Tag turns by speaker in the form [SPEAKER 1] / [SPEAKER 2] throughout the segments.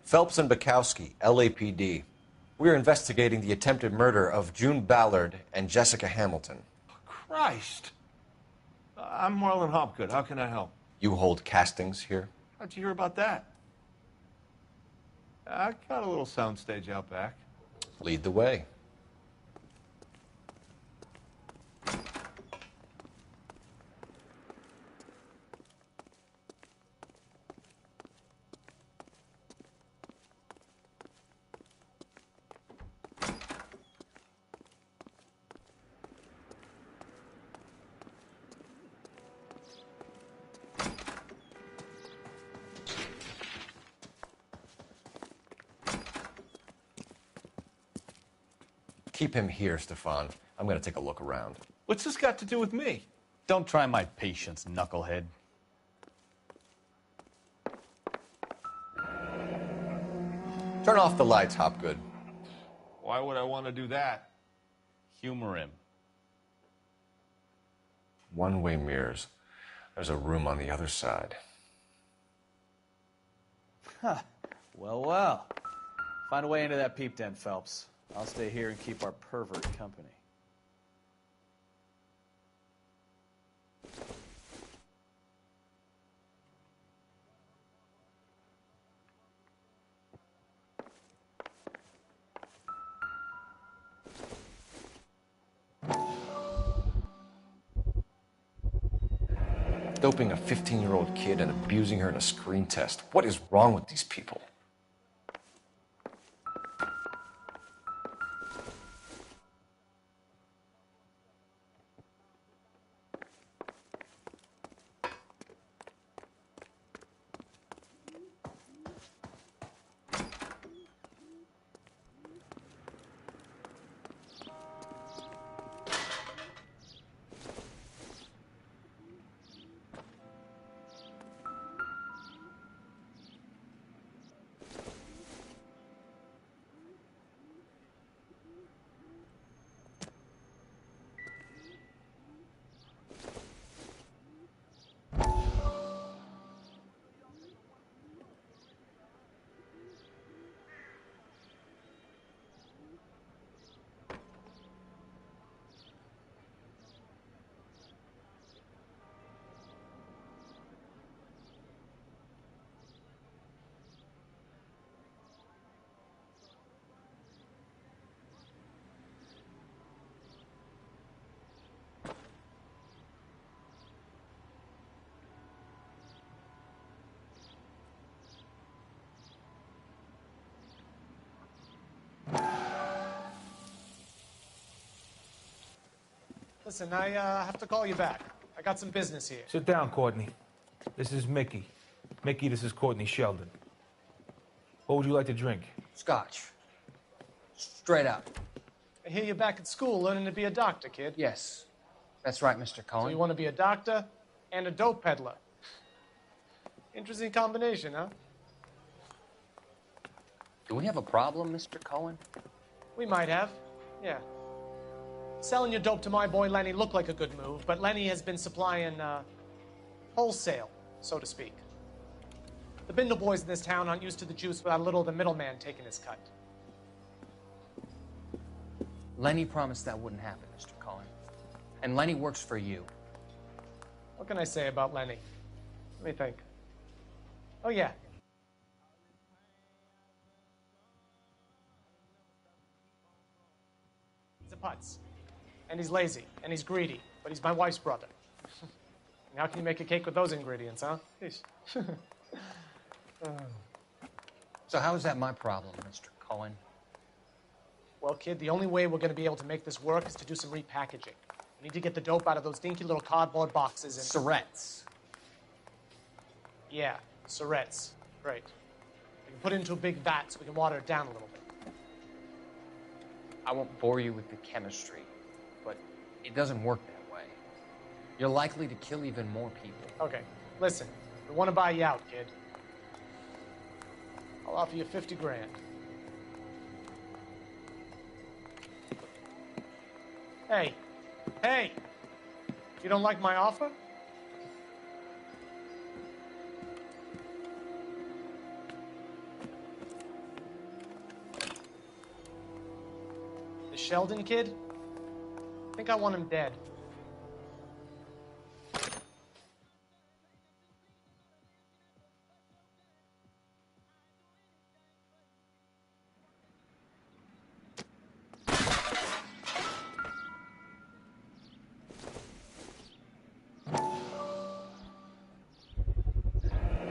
[SPEAKER 1] Phelps and Bukowski, LAPD. We're investigating the attempted murder of June Ballard and Jessica Hamilton.
[SPEAKER 2] Christ! I'm Marlon Hopgood. How can I help?
[SPEAKER 1] You hold castings here?
[SPEAKER 2] How'd you hear about that? I got a little soundstage out back.
[SPEAKER 1] Lead the way. Keep him here, Stefan. I'm going to take a look around.
[SPEAKER 2] What's this got to do with me?
[SPEAKER 3] Don't try my patience, knucklehead.
[SPEAKER 1] Turn off the lights, Hopgood.
[SPEAKER 2] Why would I want to do that?
[SPEAKER 3] Humor him.
[SPEAKER 1] One-way mirrors. There's a room on the other side.
[SPEAKER 3] Huh. Well, well. Find a way into that peep den, Phelps. I'll stay here and keep our pervert company.
[SPEAKER 1] Doping a 15-year-old kid and abusing her in a screen test. What is wrong with these people?
[SPEAKER 4] Listen, I have to call you back. I got some business here.
[SPEAKER 5] Sit down, Courtney. This is Mickey. Mickey, this is Courtney Sheldon. What would you like to drink?
[SPEAKER 6] Scotch. Straight up.
[SPEAKER 4] I hear you're back at school learning to be a doctor, kid.
[SPEAKER 6] Yes. That's right, Mr. Cohen.
[SPEAKER 4] So you want to be a doctor and a dope peddler. Interesting combination, huh?
[SPEAKER 6] Do we have a problem, Mr. Cohen?
[SPEAKER 4] We might have, yeah. Selling your dope to my boy Lenny looked like a good move, but Lenny has been supplying, wholesale, so to speak. The Bindle boys in this town aren't used to the juice without a little of the middleman taking his cut.
[SPEAKER 6] Lenny promised that wouldn't happen, Mr. Cohen. And Lenny works for you.
[SPEAKER 4] What can I say about Lenny? Let me think. Oh, yeah. He's a putz. And he's lazy. And he's greedy. But he's my wife's brother. How can you make a cake with those ingredients, huh?
[SPEAKER 6] So how is that my problem, Mr. Cohen?
[SPEAKER 4] Well, kid, the only way we're going to be able to make this work is to do some repackaging. We need to get the dope out of those dinky little cardboard boxes and...
[SPEAKER 6] Surrettes.
[SPEAKER 4] Yeah, Surrettes. Great. We can put it into a big vat so we can water it down a little bit.
[SPEAKER 6] I won't bore you with the chemistry, but it doesn't work that way. You're likely to kill even more people.
[SPEAKER 4] Okay, listen. We want to buy you out, kid. I'll offer you 50 grand. Hey. Hey! You don't like my offer? Sheldon kid? I think I want him dead.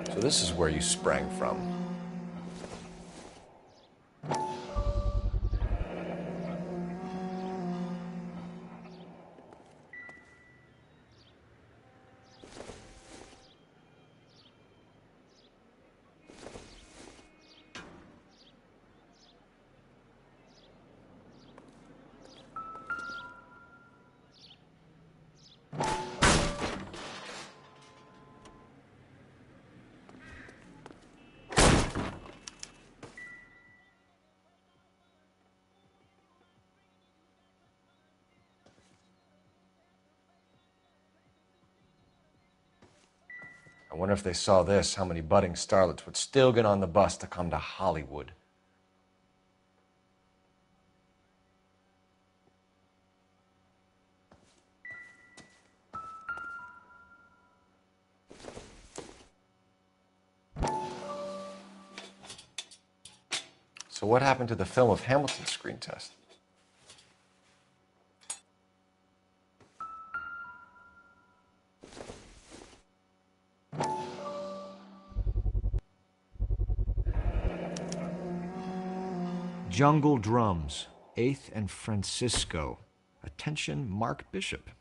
[SPEAKER 1] So this is where you sprang from. I wonder if they saw this, how many budding starlets would still get on the bus to come to Hollywood. So what happened to the film of Hamilton's screen test? Jungle Drums, 8th and Francisco. Attention, Mark Bishop.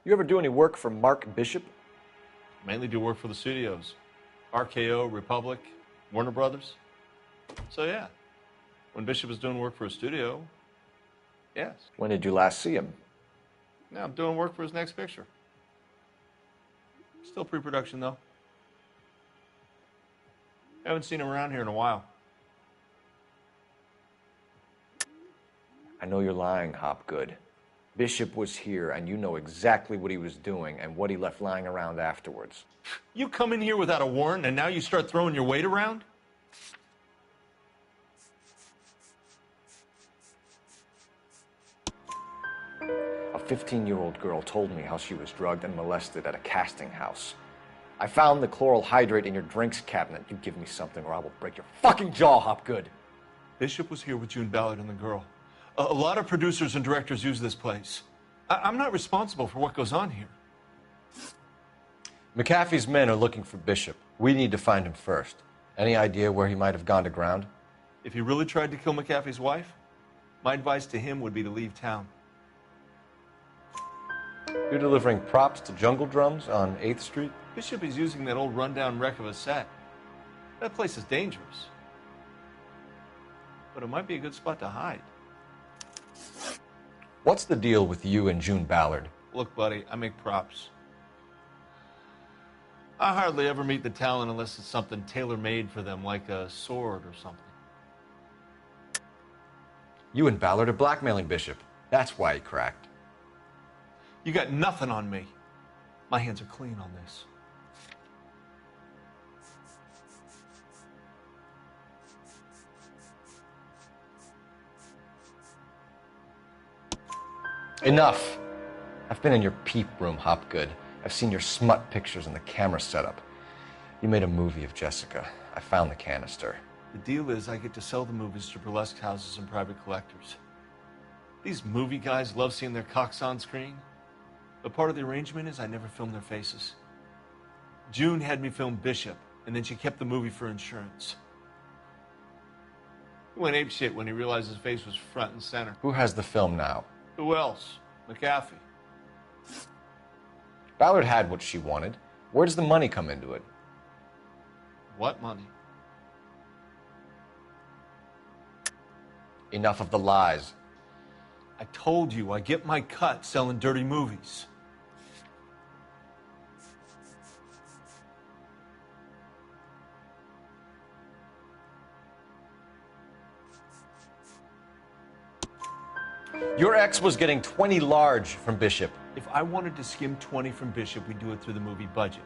[SPEAKER 1] You ever do any work for Mark Bishop?
[SPEAKER 2] Mainly do work for the studios. RKO, Republic, Warner Brothers. So yeah, when Bishop was doing work for a studio, yes.
[SPEAKER 1] When did you last see him?
[SPEAKER 2] Now I'm doing work for his next picture. Still pre-production though. Haven't seen him around here in a while.
[SPEAKER 1] I know you're lying, Hopgood. Bishop was here, and you know exactly what he was doing and what he left lying around afterwards.
[SPEAKER 2] You come in here without a warrant, and now you start throwing your weight around?
[SPEAKER 1] A 15-year-old girl told me how she was drugged and molested at a casting house. I found the chloral hydrate in your drinks cabinet. You give me something or I will break your fucking jaw, Hopgood.
[SPEAKER 2] Bishop was here with June Ballard and the girl. A lot of producers and directors use this place. I'm not responsible for what goes on here.
[SPEAKER 1] McAfee's men are looking for Bishop. We need to find him first. Any idea where he might have gone to ground?
[SPEAKER 2] If he really tried to kill McAfee's wife, my advice to him would be to leave town.
[SPEAKER 1] You're delivering props to Jungle Drums on 8th Street?
[SPEAKER 2] Bishop is using that old rundown wreck of a set. That place is dangerous. But it might be a good spot to hide.
[SPEAKER 1] What's the deal with you and June Ballard?
[SPEAKER 2] Look, buddy, I make props. I hardly ever meet the talent unless it's something tailor-made for them, like a sword or something.
[SPEAKER 1] You and Ballard are blackmailing Bishop. That's why he cracked.
[SPEAKER 2] You got nothing on me. My hands are clean on this.
[SPEAKER 1] Enough. I've been in your peep room, Hopgood. I've seen your smut pictures and the camera setup. You made a movie of Jessica. I found the canister.
[SPEAKER 2] The deal is I get to sell the movies to burlesque houses and private collectors. These movie guys love seeing their cocks on screen. But part of the arrangement is I never film their faces. June had me film Bishop, and then she kept the movie for insurance. He went apeshit when he realized his face was front and center.
[SPEAKER 1] Who has the film now?
[SPEAKER 2] Who else? McAfee.
[SPEAKER 1] Ballard had what she wanted. Where does the money come into it?
[SPEAKER 2] What money?
[SPEAKER 1] Enough of the lies.
[SPEAKER 2] I told you I get my cut selling dirty movies.
[SPEAKER 1] Your ex was getting 20 large from Bishop.
[SPEAKER 2] If I wanted to skim 20 from Bishop, we'd do it through the movie budget.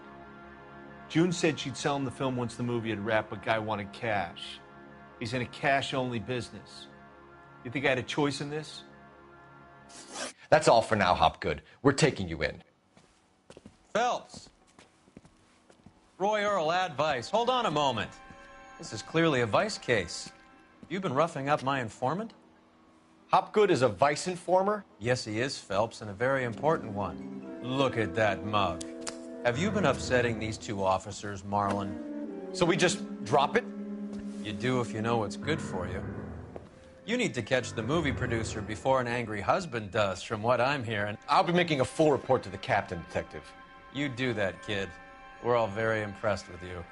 [SPEAKER 2] June said she'd sell him the film once the movie had wrapped, but Guy wanted cash. He's in a cash-only business. You think I had a choice in this?
[SPEAKER 1] That's all for now, Hopgood. We're taking you in.
[SPEAKER 7] Phelps. Roy Earl, advice. Hold on a moment. This is clearly a vice case. You've been roughing up my informant?
[SPEAKER 1] Hopgood is a vice informer?
[SPEAKER 7] Yes, he is, Phelps, and a very important one. Look at that mug. Have you been upsetting these two officers, Marlon?
[SPEAKER 1] So we just drop it?
[SPEAKER 7] You do if you know what's good for you. You need to catch the movie producer before an angry husband does, from what I'm hearing.
[SPEAKER 1] I'll be making a full report to the captain, Detective.
[SPEAKER 7] You do that, kid. We're all very impressed with you.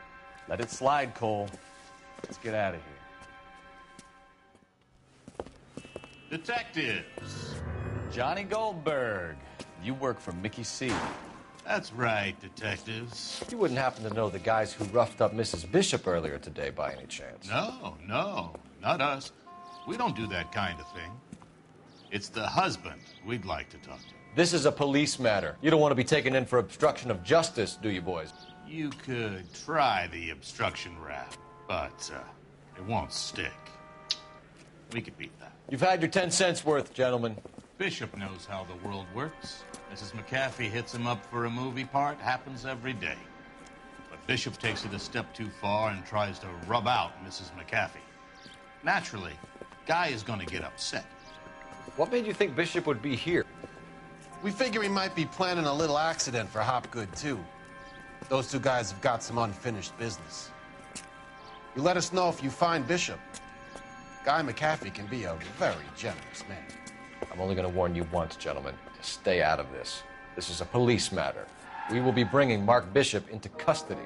[SPEAKER 3] Let it slide, Cole. Let's get out of here.
[SPEAKER 8] Detectives.
[SPEAKER 3] Johnny Goldberg, you work for Mickey C.
[SPEAKER 8] That's right, detectives.
[SPEAKER 1] You wouldn't happen to know the guys who roughed up Mrs. Bishop earlier today by any chance?
[SPEAKER 8] No, not us. We don't do that kind of thing. It's the husband we'd like to talk to.
[SPEAKER 1] This is a police matter. You don't want to be taken in for obstruction of justice, do you, boys?
[SPEAKER 8] You could try the obstruction rap, but it won't stick. We could beat that.
[SPEAKER 1] You've had your 10 cents worth, gentlemen.
[SPEAKER 8] Bishop knows how the world works. Mrs. McAfee hits him up for a movie part. Happens every day. But Bishop takes it a step too far and tries to rub out Mrs. McAfee. Naturally, Guy is going to get upset.
[SPEAKER 1] What made you think Bishop would be here?
[SPEAKER 9] We figure he might be planning a little accident for Hopgood, too. Those two guys have got some unfinished business. You let us know if you find Bishop. Guy McAfee can be a very generous man.
[SPEAKER 1] I'm only going to warn you once, gentlemen. To stay out of this. This is a police matter. We will be bringing Mark Bishop into custody.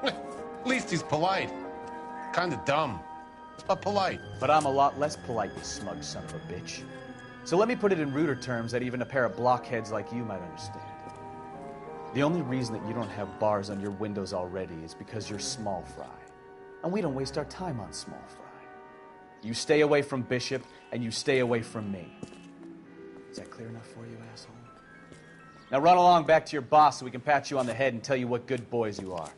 [SPEAKER 9] At least he's polite. Kind of dumb, but polite.
[SPEAKER 3] But I'm a lot less polite, you smug son of a bitch. So let me put it in ruder terms that even a pair of blockheads like you might understand. The only reason that you don't have bars on your windows already is because you're small fry. And we don't waste our time on small fry. You stay away from Bishop, and you stay away from me. Is that clear enough for you, asshole? Now run along back to your boss so we can pat you on the head and tell you what good boys you are.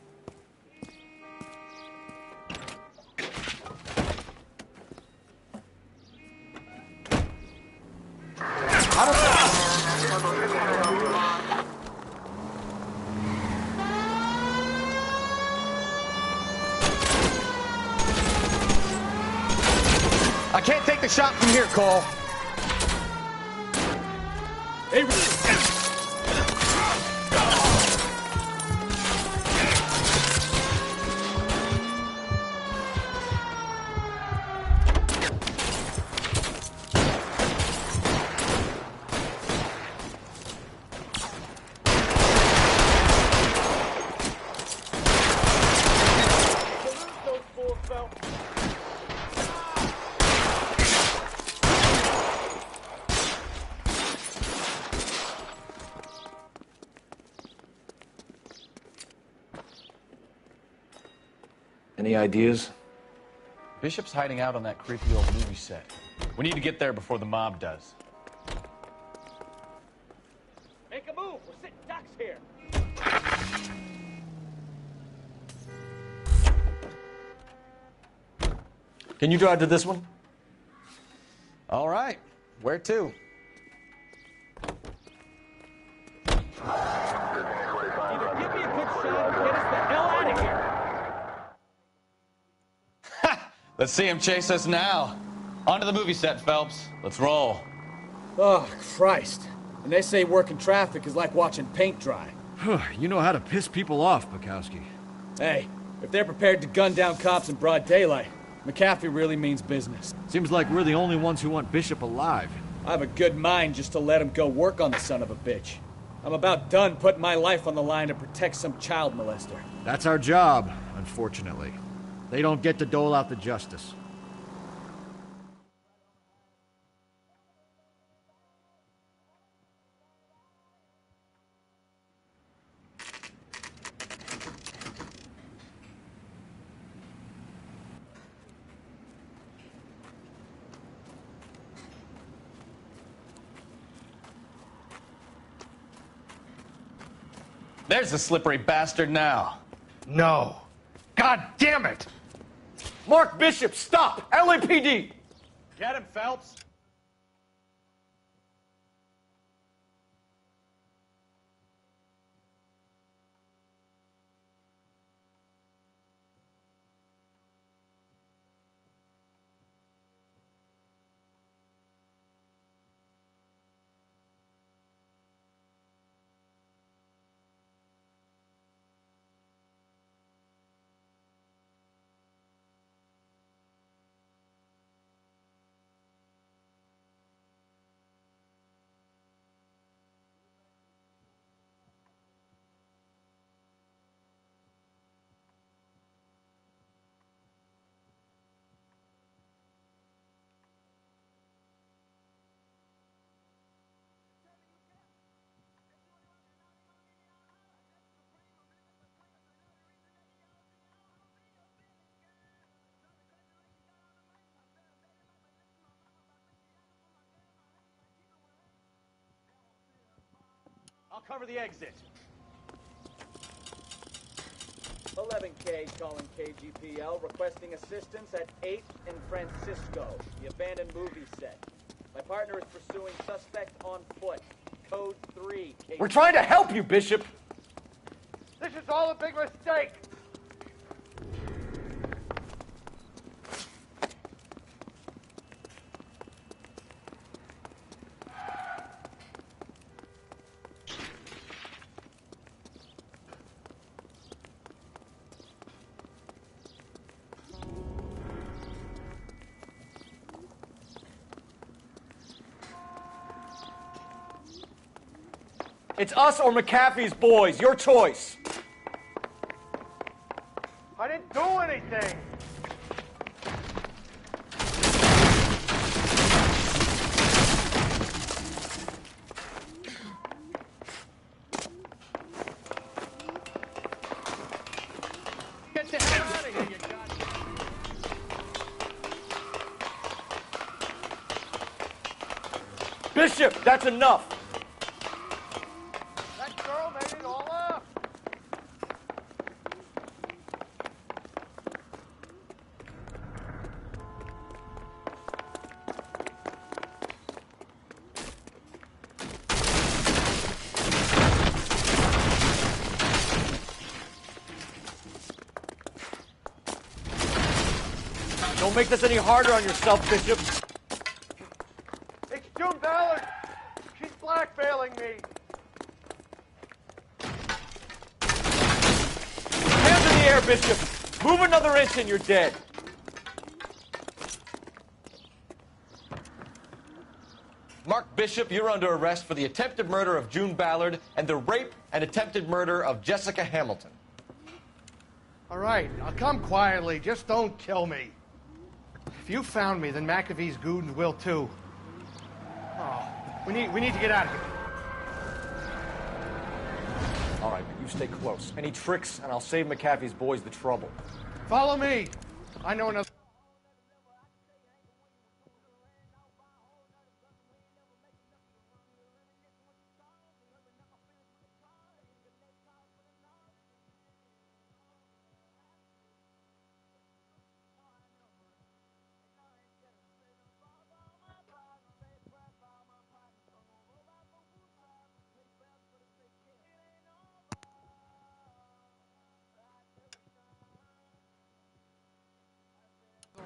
[SPEAKER 7] I can't take the shot from here, Cole.
[SPEAKER 3] Hey,
[SPEAKER 1] Any ideas?
[SPEAKER 3] Bishop's hiding out on that creepy old movie set. We need to get there before the mob does.
[SPEAKER 10] Make a move. We're sitting ducks here.
[SPEAKER 1] Can you drive to this one?
[SPEAKER 3] All right. Where to?
[SPEAKER 10] Either give me a good shot or get us the hell out of here.
[SPEAKER 3] Let's see him chase us now. Onto the movie set, Phelps. Let's roll.
[SPEAKER 11] Oh, Christ. And they say working traffic is like watching paint dry.
[SPEAKER 12] You know how to piss people off, Bukowski.
[SPEAKER 11] Hey, if they're prepared to gun down cops in broad daylight, McAfee really means business.
[SPEAKER 12] Seems like we're the only ones who want Bishop alive.
[SPEAKER 11] I have a good mind just to let him go work on the son of a bitch. I'm about done putting my life on the line to protect some child molester.
[SPEAKER 12] That's our job, unfortunately. They don't get to dole out the justice.
[SPEAKER 13] There's the slippery bastard now.
[SPEAKER 14] No. God damn it!
[SPEAKER 1] Mark Bishop, stop! LAPD!
[SPEAKER 14] Get him, Phelps!
[SPEAKER 3] I'll cover the exit.
[SPEAKER 11] 11K calling KGPL, requesting assistance at 8th and Francisco, the abandoned movie set. My partner is pursuing suspect on foot. Code 3.
[SPEAKER 1] We're trying to help you, Bishop.
[SPEAKER 14] This is all a big mistake!
[SPEAKER 1] It's us or McAfee's boys. Your choice.
[SPEAKER 14] I didn't do anything! Get the hell out of here, you goddamn...
[SPEAKER 1] Bishop, that's enough.
[SPEAKER 14] That girl made it all up!
[SPEAKER 1] Don't make this any harder on yourself, Bishop.
[SPEAKER 14] It's June Ballard! She's blackmailing me!
[SPEAKER 1] Hands in the air, Bishop. Move another inch and you're dead.
[SPEAKER 15] Mark Bishop, you're under arrest for the attempted murder of June Ballard and the rape and attempted murder of Jessica Hamilton.
[SPEAKER 14] All right, I'll come quietly. Just don't kill me. If you found me, then McAfee's goons will too. Oh, we need to get out of here.
[SPEAKER 1] All right, but you stay close. Any tricks, and I'll save McAfee's boys the trouble.
[SPEAKER 14] Follow me. I know another...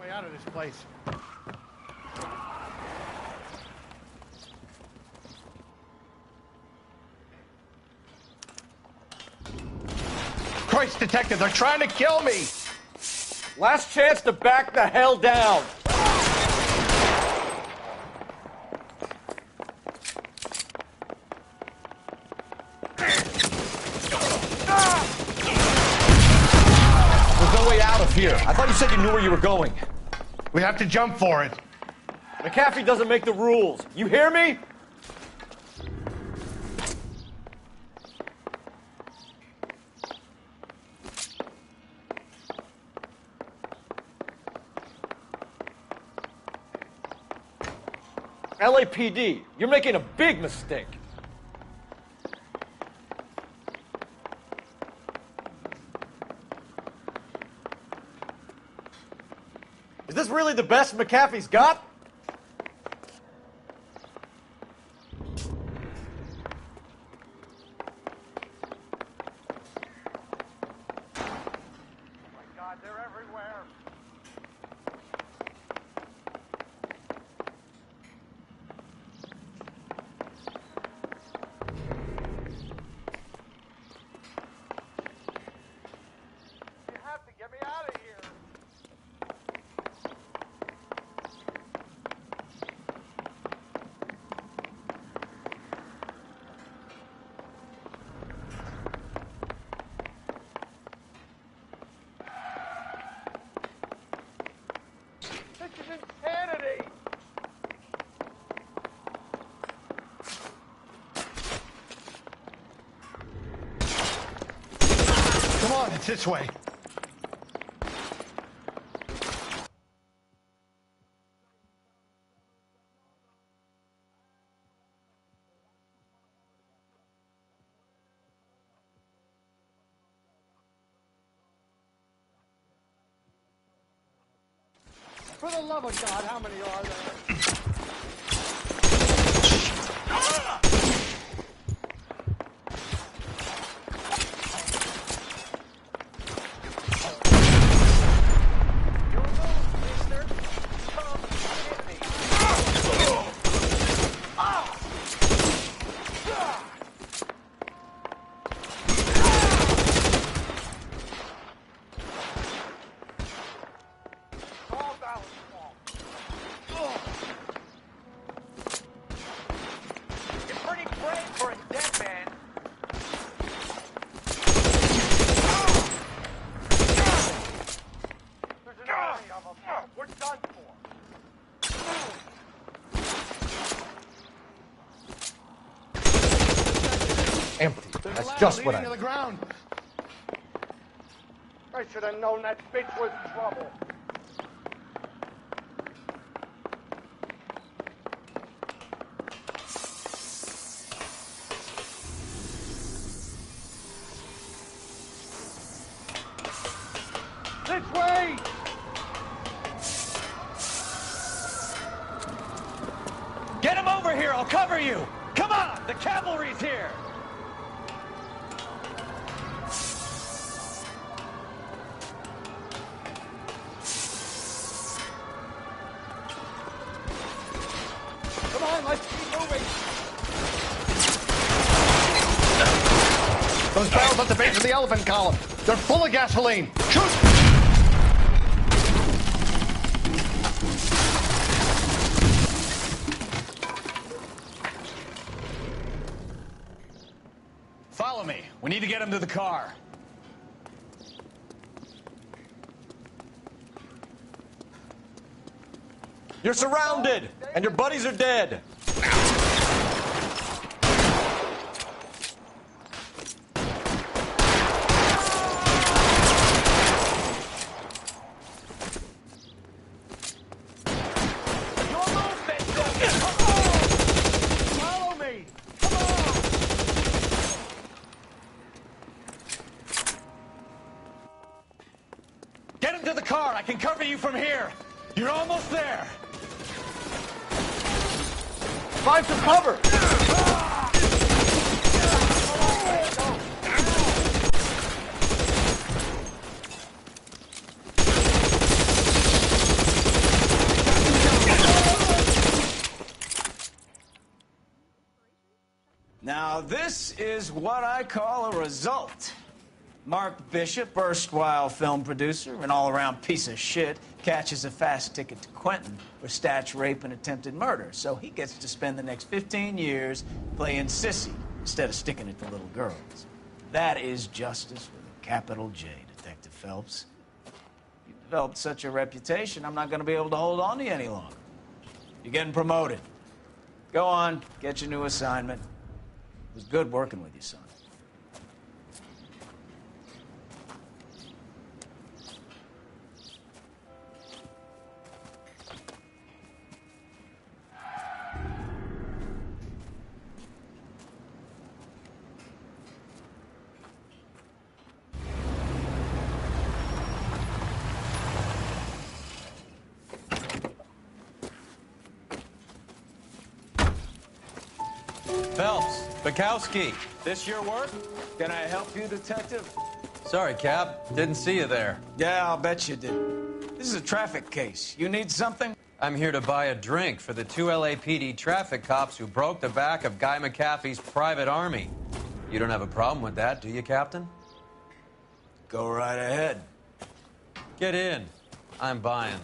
[SPEAKER 14] way out of this place. Christ, detective, they're trying to kill me!
[SPEAKER 1] Last chance to back the hell down.
[SPEAKER 15] There's no way out of here. I thought you said you knew where you were going.
[SPEAKER 14] We have to jump for it.
[SPEAKER 1] McAfee doesn't make the rules. You hear me? LAPD, you're making a big mistake.
[SPEAKER 12] Is this really the best McAfee's got?
[SPEAKER 14] Come on, it's this way. For the love of God, how many are there?
[SPEAKER 1] Empty. That's just what I
[SPEAKER 14] to the
[SPEAKER 1] need.
[SPEAKER 14] ground. I should have known that bitch was trouble. This way!
[SPEAKER 10] Get him over here! I'll cover you! Come on! The cavalry's here!
[SPEAKER 14] Come on, let's keep moving. Those barrels at the base of the elephant column. They're full of gasoline. Shoot!
[SPEAKER 13] Follow me. We need to get him to the car.
[SPEAKER 15] You're surrounded, and your buddies are dead.
[SPEAKER 14] Follow me.
[SPEAKER 13] Get him to the car. I can cover you from here. You're almost there.
[SPEAKER 1] Find some cover!
[SPEAKER 10] Now, this is what I call a result. Mark Bishop, erstwhile film producer, an all-around piece of shit, catches a fast ticket to Quentin for statch, rape, and attempted murder. So he gets to spend the next 15 years playing sissy instead of sticking it to little girls. That is justice with a capital J, Detective Phelps. You've developed such a reputation, I'm not going to be able to hold on to you any longer. You're getting promoted. Go on, get your new assignment. It was good working with you, son.
[SPEAKER 7] Phelps, Bukowski, this your work?
[SPEAKER 10] Can I help you, detective?
[SPEAKER 7] Sorry, Cap. Didn't see you there.
[SPEAKER 10] Yeah, I'll bet you did. This is a traffic case. You need something?
[SPEAKER 7] I'm here to buy a drink for the 2 LAPD traffic cops who broke the back of Guy McAfee's private army. You don't have a problem with that, do you, Captain?
[SPEAKER 10] Go right ahead.
[SPEAKER 7] Get in. I'm buying.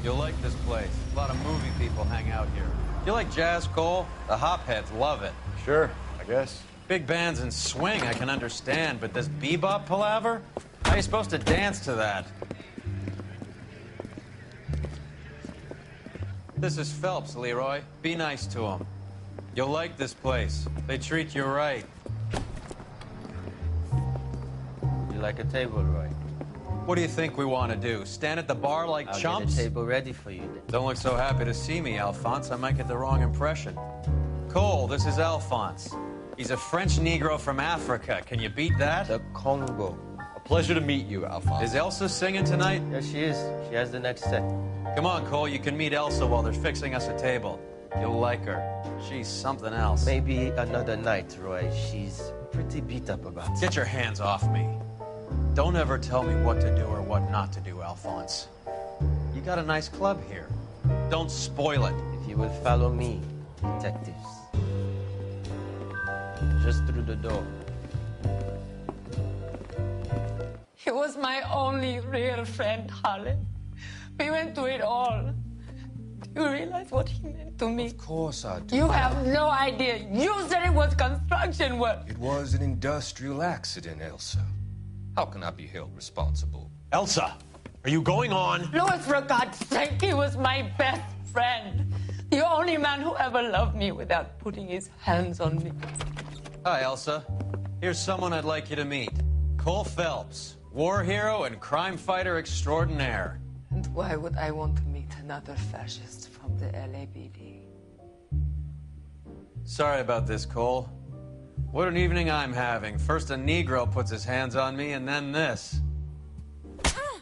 [SPEAKER 7] You'll like this place. A lot of movie people hang out here. You like jazz, Cole? The hopheads love it.
[SPEAKER 1] Sure, I guess.
[SPEAKER 7] Big bands and swing I can understand, but this bebop palaver? How are you supposed to dance to that? This is Phelps, Leroy. Be nice to him. You'll like this place. They treat you right.
[SPEAKER 16] You like a table, Roy?
[SPEAKER 7] What do you think we want to do? Stand at the bar like
[SPEAKER 16] I'll
[SPEAKER 7] chumps?
[SPEAKER 16] get a table ready for you then.
[SPEAKER 7] Don't look so happy to see me, Alphonse. I might get the wrong impression. Cole, this is Alphonse. He's a French Negro from Africa. Can you beat that?
[SPEAKER 16] The Congo.
[SPEAKER 1] A pleasure to meet you, Alphonse.
[SPEAKER 7] Is Elsa singing tonight?
[SPEAKER 16] Yes, she is. She has the next set.
[SPEAKER 7] Come on, Cole. You can meet Elsa while they're fixing us a table. You'll like her. She's something else.
[SPEAKER 16] Maybe another night, Roy. She's pretty beat up about it.
[SPEAKER 7] Get your hands off me. Don't ever tell me what to do or what not to do, Alphonse. You got a nice club here. Don't spoil it.
[SPEAKER 16] If you will follow me, detectives. Just through the door.
[SPEAKER 17] He was my only real friend, Harlan. We went through it all. Do you realize what he meant to me?
[SPEAKER 18] Of course I do.
[SPEAKER 17] You have no idea. You said it was construction work.
[SPEAKER 18] It was an industrial accident, Elsa. How can I be held responsible?
[SPEAKER 13] Elsa, are you going on?
[SPEAKER 17] Louis, for God's sake, he was my best friend. The only man who ever loved me without putting his hands on me.
[SPEAKER 7] Hi, Elsa. Here's someone I'd like you to meet. Cole Phelps, war hero and crime fighter extraordinaire.
[SPEAKER 17] And why would I want to meet another fascist from the LAPD?
[SPEAKER 7] Sorry about this, Cole. What an evening I'm having. First a Negro puts his hands on me, and then this.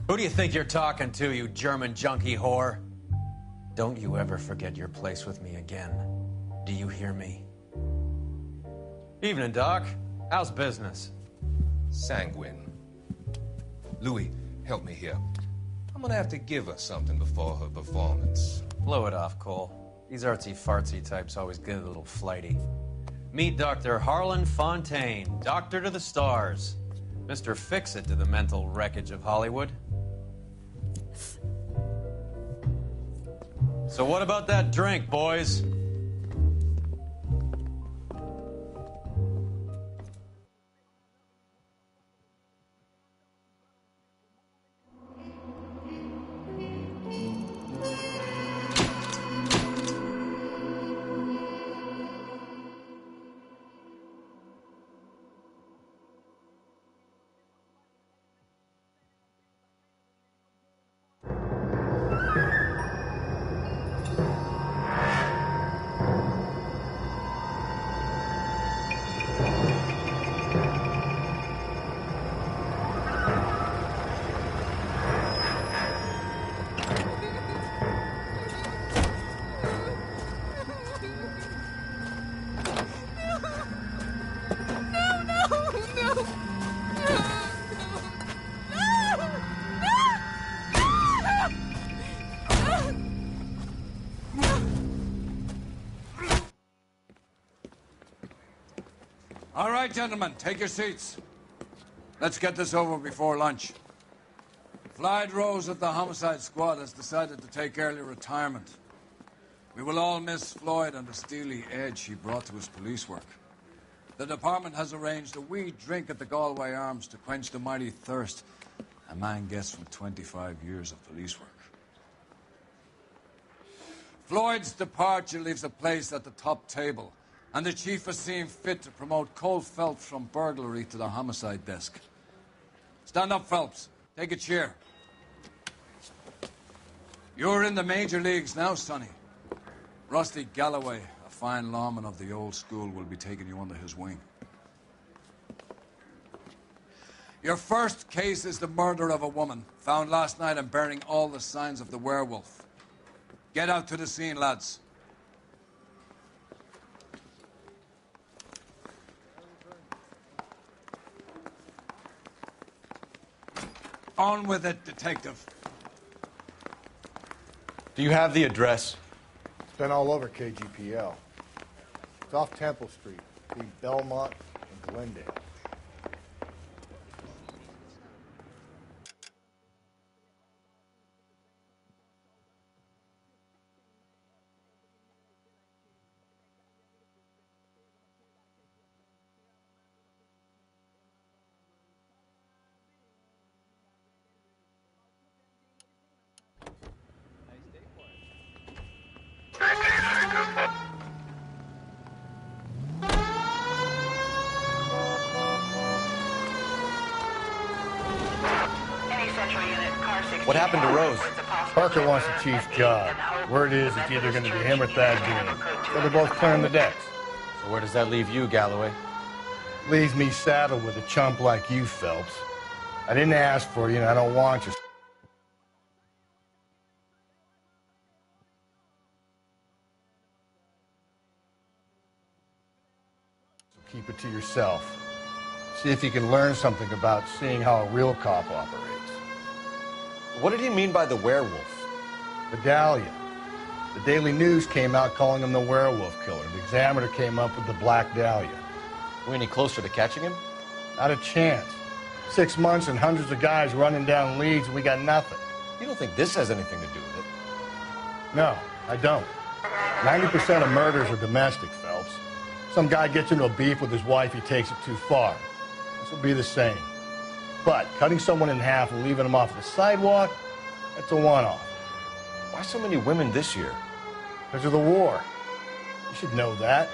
[SPEAKER 7] Who do you think you're talking to, you German junkie whore? Don't you ever forget your place with me again. Do you hear me? Evening, Doc. How's business?
[SPEAKER 18] Sanguine. Louis, help me here. I'm gonna have to give her something before her performance.
[SPEAKER 7] Blow it off, Cole. These artsy-fartsy types always get a little flighty. Meet Dr. Harlan Fontaine, doctor to the stars. Mr. Fix-It to the mental wreckage of Hollywood. So what about that drink, boys?
[SPEAKER 19] All right, gentlemen, take your seats. Let's get this over before lunch. Floyd Rose of the Homicide Squad has decided to take early retirement. We will all miss Floyd and the steely edge he brought to his police work. The department has arranged a wee drink at the Galway Arms to quench the mighty thirst a man gets from 25 years of police work. Floyd's departure leaves a place at the top table, and the chief has seen fit to promote Cole Phelps from burglary to the homicide desk. Stand up, Phelps. Take a chair. You're in the major leagues now, Sonny. Rusty Galloway, a fine lawman of the old school will be taking you under his wing. Your first case is the murder of a woman, found last night and bearing all the signs of the werewolf. Get out to the scene, lads. On with it, detective.
[SPEAKER 1] Do you have the address?
[SPEAKER 14] It's been all over KGPL. It's off Temple Street, between Belmont and Glendale.
[SPEAKER 1] What happened to Rose?
[SPEAKER 14] Parker wants the chief's job. Word is it's either going to be him or Thad Dean. So they're both clearing the decks.
[SPEAKER 1] So where does that leave you, Galloway?
[SPEAKER 14] Leaves me saddled with a chump like you, Phelps. I didn't ask for you, and I don't want you. So keep it to yourself. See if you can learn something about seeing how a real cop operates.
[SPEAKER 1] What did he mean by the werewolf?
[SPEAKER 14] The Dahlia. The Daily News came out calling him the werewolf killer. The Examiner came up with the Black Dahlia.
[SPEAKER 1] We any closer to catching him?
[SPEAKER 14] Not a chance. 6 months and hundreds of guys running down leads, and we got nothing.
[SPEAKER 1] You don't think this has anything to do with it?
[SPEAKER 14] No, I don't. 90% of murders are domestic, Phelps. Some guy gets into a beef with his wife, he takes it too far. This will be the same. But cutting someone in half and leaving them off the sidewalk, that's a one-off.
[SPEAKER 1] Why so many women this year?
[SPEAKER 14] Because of the war. You should know that.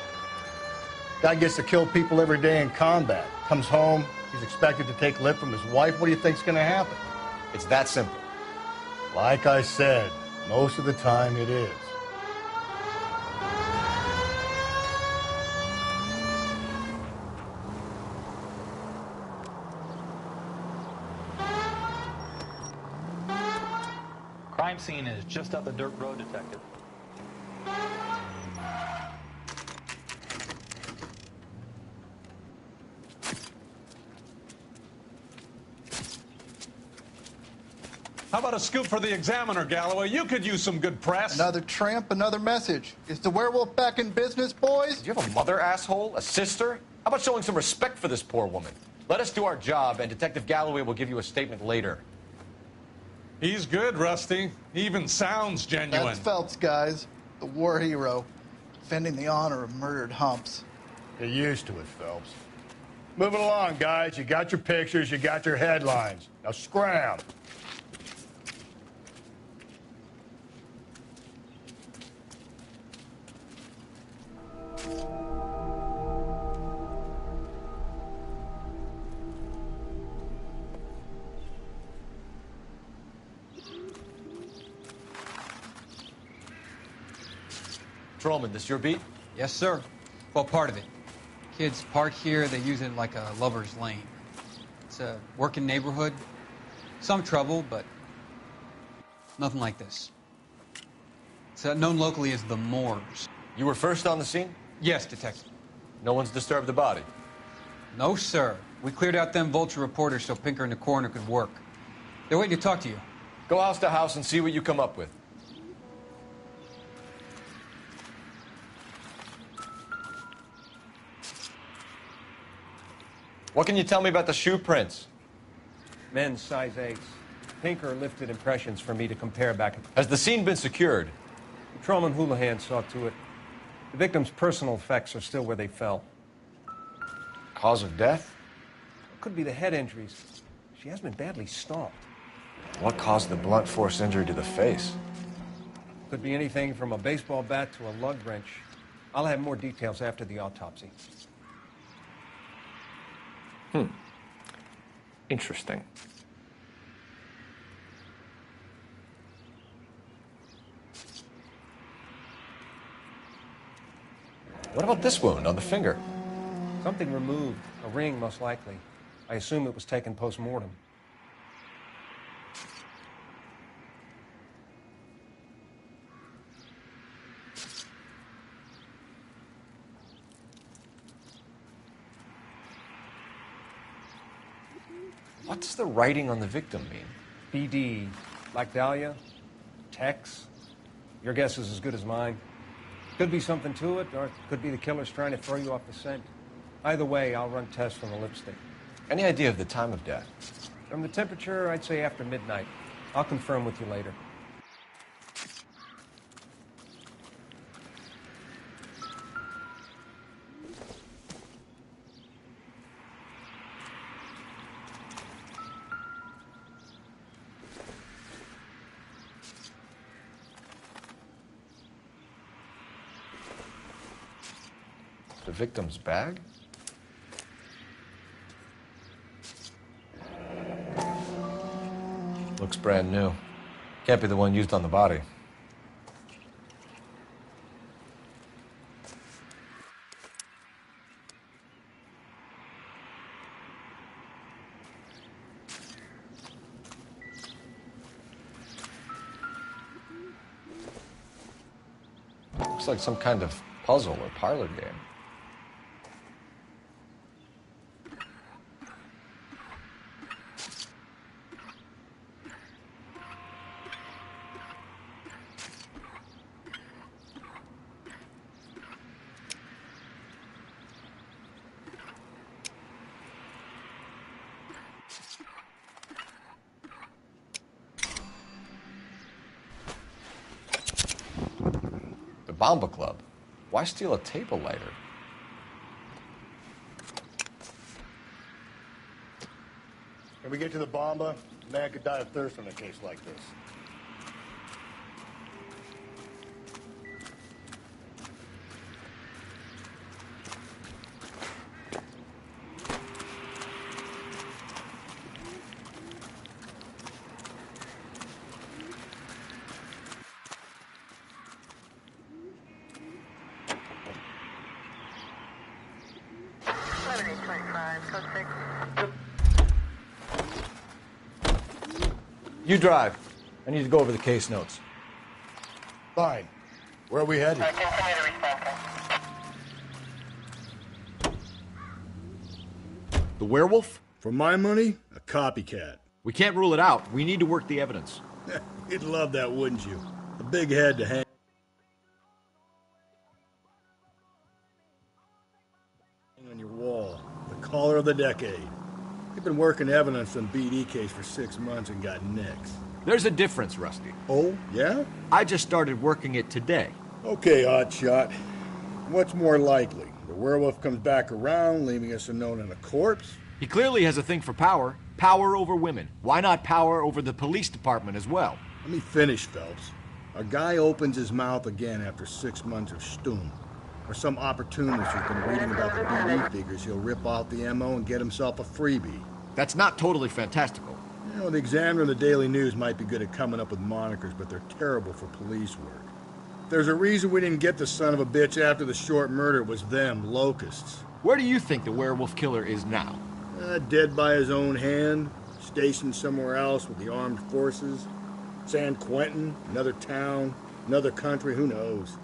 [SPEAKER 14] Guy gets to kill people every day in combat. Comes home, he's expected to take lip from his wife. What do you think's going to happen?
[SPEAKER 1] It's that simple.
[SPEAKER 14] Like I said, most of the time it is.
[SPEAKER 20] Crime scene is just up the dirt road, detective.
[SPEAKER 13] How about a scoop for the Examiner, Galloway? You could use some good press.
[SPEAKER 21] Another tramp, another message. Is the werewolf back in business, boys?
[SPEAKER 1] Do you have a mother, asshole? A sister? How about showing some respect for this poor woman? Let us do our job, and Detective Galloway will give you a statement later.
[SPEAKER 13] He's good, Rusty. He even sounds genuine.
[SPEAKER 21] That's Phelps, guys. The war hero. Defending the honor of murdered humps.
[SPEAKER 14] Get used to it, Phelps. Moving along, guys. You got your pictures, you got your headlines. Now scram.
[SPEAKER 1] Patrolman, this your beat?
[SPEAKER 22] Yes, sir. Well, part of it. Kids park here, they use it like a lover's lane. It's a working neighborhood. Some trouble, but nothing like this. It's known locally as the Moors.
[SPEAKER 1] You were first on the scene?
[SPEAKER 22] Yes, detective.
[SPEAKER 1] No one's disturbed the body?
[SPEAKER 22] No, sir. We cleared out them vulture reporters so Pinker and the coroner could work. They're waiting to talk to you.
[SPEAKER 1] Go house to house and see what you come up with. What can you tell me about the shoe prints?
[SPEAKER 23] Men's size 8s. Pinker lifted impressions for me to compare back.
[SPEAKER 1] Has the scene been secured?
[SPEAKER 23] Patrolman Houlihan saw to it. The victim's personal effects are still where they fell.
[SPEAKER 1] Cause of death?
[SPEAKER 23] It could be the head injuries. She has been badly stomped.
[SPEAKER 1] What caused the blunt force injury to the face?
[SPEAKER 23] Could be anything from a baseball bat to a lug wrench. I'll have more details after the autopsy.
[SPEAKER 1] Interesting. What about this wound on the finger?
[SPEAKER 23] Something removed. A ring, most likely. I assume it was taken post-mortem.
[SPEAKER 1] What does the writing on the victim mean?
[SPEAKER 23] BD. Like Dahlia? Tex? Your guess is as good as mine. Could be something to it, or it could be the killer's trying to throw you off the scent. Either way, I'll run tests on the lipstick.
[SPEAKER 1] Any idea of the time of death?
[SPEAKER 23] From the temperature, I'd say after midnight. I'll confirm with you later.
[SPEAKER 1] The victim's bag? Looks brand new. Can't be the one used on the body. Looks like some kind of puzzle or parlor game. Bomba Club. Why steal a table lighter?
[SPEAKER 14] When we get to the Bomba, a man could die of thirst in a case like this.
[SPEAKER 1] You drive. I need to go over the case notes.
[SPEAKER 14] Fine. Where are we headed?
[SPEAKER 12] The werewolf?
[SPEAKER 14] For my money, a copycat.
[SPEAKER 12] We can't rule it out. We need to work the evidence.
[SPEAKER 14] You'd love that, wouldn't you? A big head to hang on your wall. The caller of the decade. You've been working evidence on BD case for 6 months and got nicks.
[SPEAKER 12] There's a difference, Rusty.
[SPEAKER 14] Oh, yeah?
[SPEAKER 12] I just started working it today.
[SPEAKER 14] Okay, hotshot. What's more likely? The werewolf comes back around, leaving us unknown in a corpse?
[SPEAKER 12] He clearly has a thing for power. Power over women. Why not power over the police department as well?
[SPEAKER 14] Let me finish, Phelps. A guy opens his mouth again after 6 months of stum. Or some opportunist who's been reading about the BD figures, he'll rip off the MO and get himself a freebie.
[SPEAKER 12] That's not totally fantastical.
[SPEAKER 14] You know, the Examiner and the Daily News might be good at coming up with monikers, but they're terrible for police work. There's a reason we didn't get the son of a bitch after the short murder. It was them, locusts.
[SPEAKER 12] Where do you think the werewolf killer is now?
[SPEAKER 14] Dead by his own hand, stationed somewhere else with the armed forces. San Quentin, another town, another country, who knows?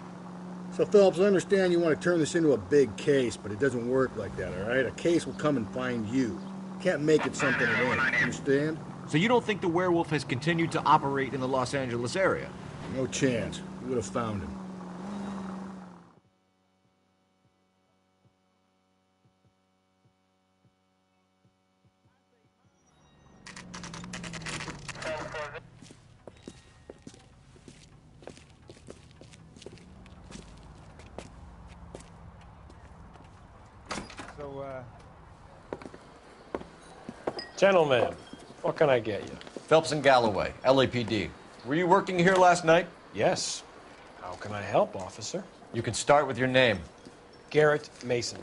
[SPEAKER 14] So, Phillips, I understand you want to turn this into a big case, but it doesn't work like that, all right? A case will come and find you. Can't make it something it ain't, understand?
[SPEAKER 12] So you don't think the werewolf has continued to operate in the Los Angeles area?
[SPEAKER 14] No chance. We would have found him.
[SPEAKER 4] Gentlemen, what can I get you?
[SPEAKER 1] Phelps and Galloway, LAPD. Were you working here last night?
[SPEAKER 4] Yes. How can I help, officer?
[SPEAKER 1] You can start with your name.
[SPEAKER 4] Garrett Mason.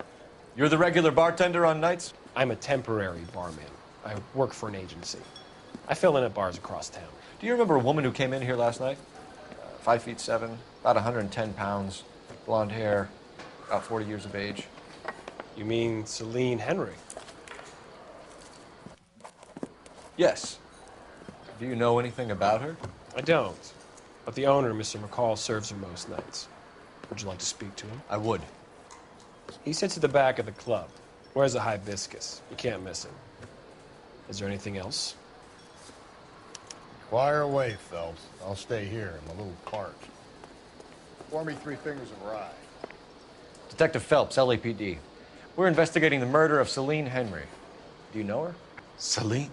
[SPEAKER 1] You're the regular bartender on nights?
[SPEAKER 4] I'm a temporary barman. I work for an agency. I fill in at bars across town.
[SPEAKER 1] Do you remember a woman who came in here last night? 5'7", about 110 pounds, blonde hair. about 40 years of age.
[SPEAKER 4] You mean Celine Henry?
[SPEAKER 1] Yes. Do you know anything about her?
[SPEAKER 4] I don't. But the owner, Mr. McCall, serves her most nights. Would you like to speak to him?
[SPEAKER 1] I would.
[SPEAKER 4] He sits at the back of the club. Wears a hibiscus. You can't miss him. Is there anything else?
[SPEAKER 14] Fire away, Phelps. I'll stay here. I'm a little parched. Pour me 3 fingers of rye.
[SPEAKER 1] Detective Phelps, LAPD. We're investigating the murder of Celine Henry. Do you know her?
[SPEAKER 9] Celine?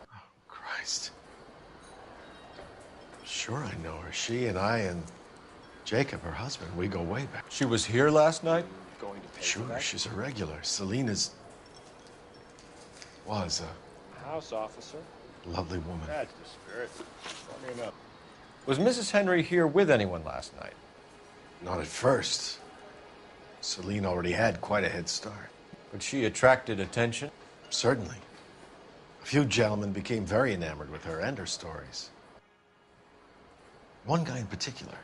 [SPEAKER 9] Oh, Christ. Sure I know her. She and I and Jacob, her husband, we go way back.
[SPEAKER 1] She was here last night?
[SPEAKER 9] Going to pay Sure, she's a regular. Celine was a
[SPEAKER 4] House officer.
[SPEAKER 9] lovely woman.
[SPEAKER 14] That's the spirit. Let me know.
[SPEAKER 1] Was Mrs. Henry here with anyone last night?
[SPEAKER 9] Not at first. Celine already had quite a head start.
[SPEAKER 1] But she attracted attention?
[SPEAKER 9] Certainly. A few gentlemen became very enamored with her and her stories. One guy in particular.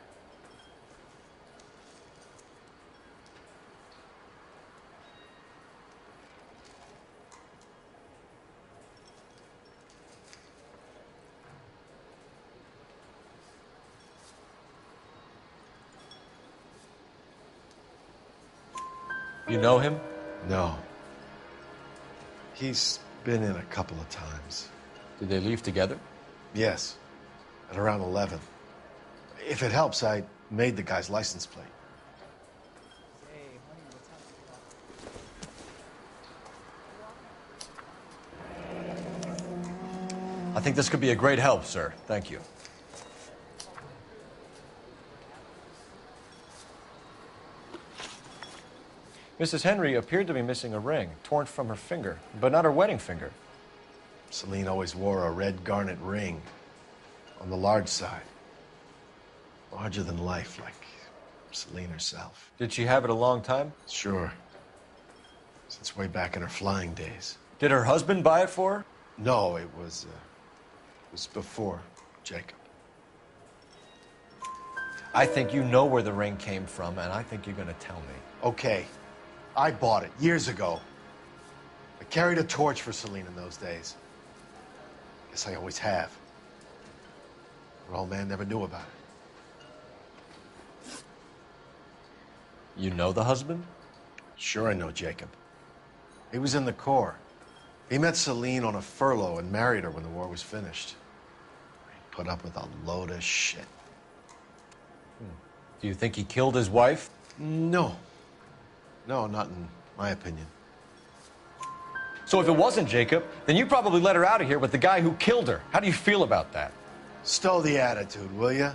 [SPEAKER 1] You know him?
[SPEAKER 9] No. He's been in a couple of times.
[SPEAKER 1] Did they leave together?
[SPEAKER 9] Yes. At around 11. If it helps, I made the guy's license plate.
[SPEAKER 1] I think this could be a great help, sir. Thank you. Mrs. Henry appeared to be missing a ring, torn from her finger, but not her wedding finger.
[SPEAKER 9] Celine always wore a red garnet ring on the large side. Larger than life, like Celine herself.
[SPEAKER 1] Did she have it a long time?
[SPEAKER 9] Sure. Since way back in her flying days.
[SPEAKER 1] Did her husband buy it for her?
[SPEAKER 9] No, it was before Jacob.
[SPEAKER 1] I think you know where the ring came from, and I think you're going to tell me.
[SPEAKER 9] Okay. I bought it years ago. I carried a torch for Celine in those days. Guess I always have. Her old man never knew about it.
[SPEAKER 1] You know the husband?
[SPEAKER 9] Sure I know Jacob. He was in the Corps. He met Celine on a furlough and married her when the war was finished. He put up with a load of shit.
[SPEAKER 1] Do you think he killed his wife?
[SPEAKER 9] No. No, not in my opinion.
[SPEAKER 1] So if it wasn't Jacob, then you probably let her out of here with the guy who killed her. How do you feel about that?
[SPEAKER 9] Stow the attitude, will ya?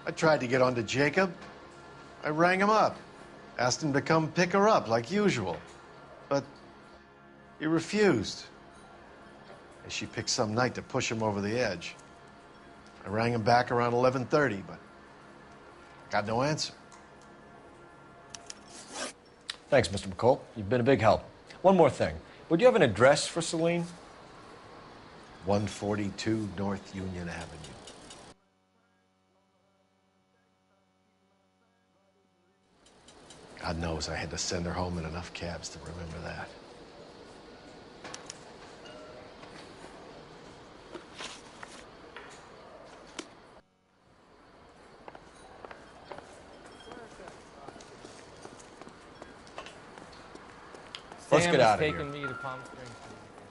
[SPEAKER 9] I tried to get onto Jacob. I rang him up. Asked him to come pick her up like usual. But he refused. And she picked some night to push him over the edge. I rang him back around 11:30, but got no answer.
[SPEAKER 1] Thanks, Mr. McCall. You've been a big help. One more thing. Would you have an address for Celine?
[SPEAKER 9] 142 North Union Avenue. God knows I had to send her home in enough cabs to remember that.
[SPEAKER 1] Let's get out of here.
[SPEAKER 2] taking me to Palm Springs.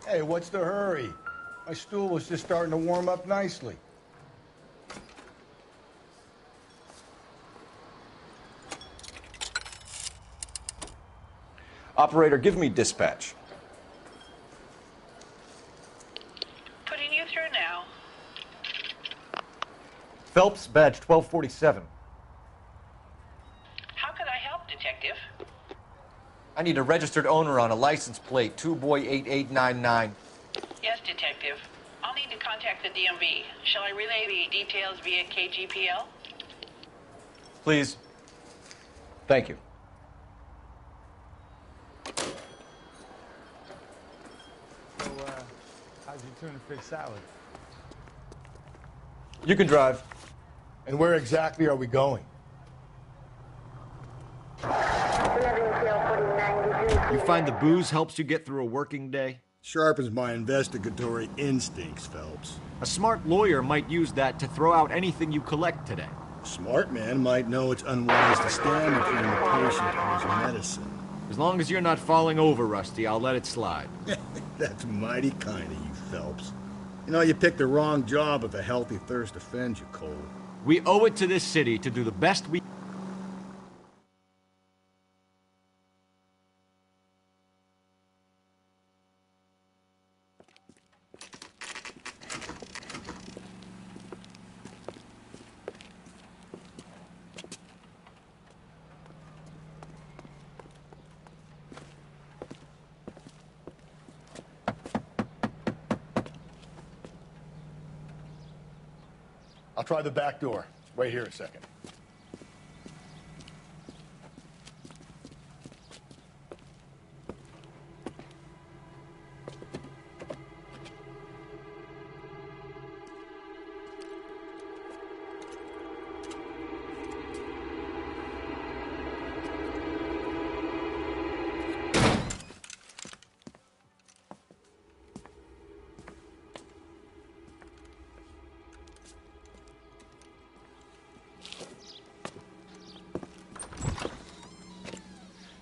[SPEAKER 14] Hey, what's the hurry? My stool was just starting to warm up nicely.
[SPEAKER 1] Operator, give me dispatch.
[SPEAKER 5] Putting you through now.
[SPEAKER 1] Phelps, badge 1247.
[SPEAKER 5] How could I help, Detective?
[SPEAKER 1] I need a registered owner on a license plate, 2boy8899.
[SPEAKER 5] Yes, Detective. I'll need to contact the DMV. Shall I relay the details via KGPL?
[SPEAKER 1] Please. Thank you.
[SPEAKER 2] So, how's your tuna fish salad?
[SPEAKER 1] You can drive.
[SPEAKER 14] And where exactly are we going?
[SPEAKER 12] find the booze helps you get through a working day?
[SPEAKER 14] Sharpens my investigatory instincts, Phelps.
[SPEAKER 12] A smart lawyer might use that to throw out anything you collect today.
[SPEAKER 14] A smart man might know it's unwise to stand between the patient and his medicine.
[SPEAKER 12] As long as you're not falling over, Rusty, I'll let it slide.
[SPEAKER 14] That's mighty kind of you, Phelps. You know, you picked the wrong job if a healthy thirst offends you, Cole.
[SPEAKER 12] We owe it to this city to do the best we...
[SPEAKER 14] I'll try the back door. Wait here a second.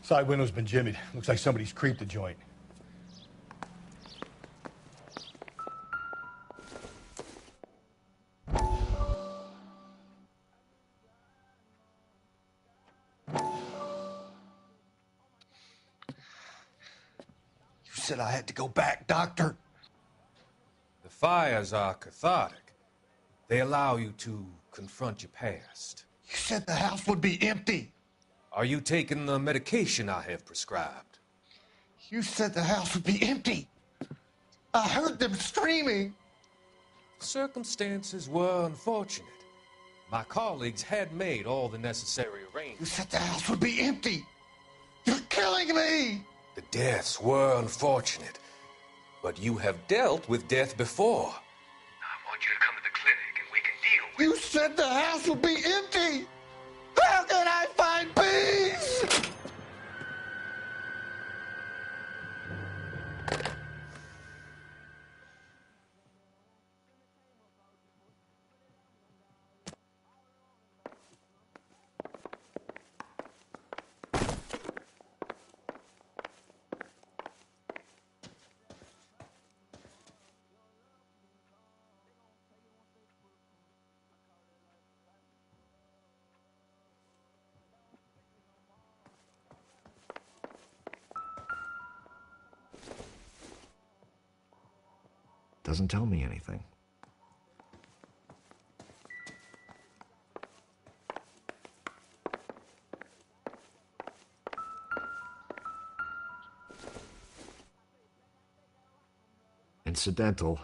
[SPEAKER 14] Side window's been jimmied. Looks like somebody's creeped the joint.
[SPEAKER 3] You said I had to go back, Doctor.
[SPEAKER 18] The fires are cathartic. They allow you to confront your past.
[SPEAKER 3] You said the house would be empty.
[SPEAKER 18] Are you taking the medication I have prescribed?
[SPEAKER 3] You said the house would be empty. I heard them screaming.
[SPEAKER 18] Circumstances were unfortunate. My colleagues had made all the necessary arrangements.
[SPEAKER 3] You said the house would be empty. You're killing me.
[SPEAKER 18] The deaths were unfortunate, but you have dealt with death before. I want you to come to the clinic and we can deal with it.
[SPEAKER 3] You said the house would be empty. How can I find peace?
[SPEAKER 1] Doesn't tell me anything. Incidental.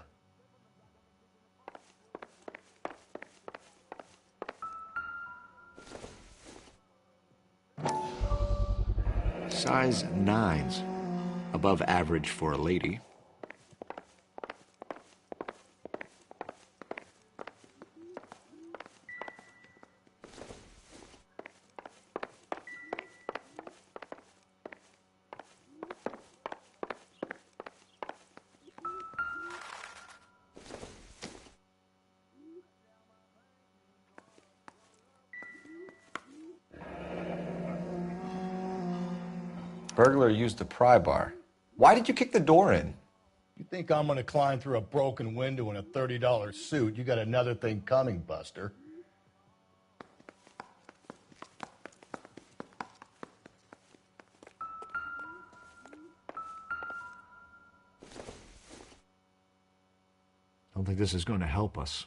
[SPEAKER 1] Size 9s. Above average for a lady. Burglar used the pry bar. Why did you kick the door in?
[SPEAKER 14] You think I'm gonna climb through a broken window in a $30 suit? You got another thing coming, Buster.
[SPEAKER 1] I don't think this is going to help us.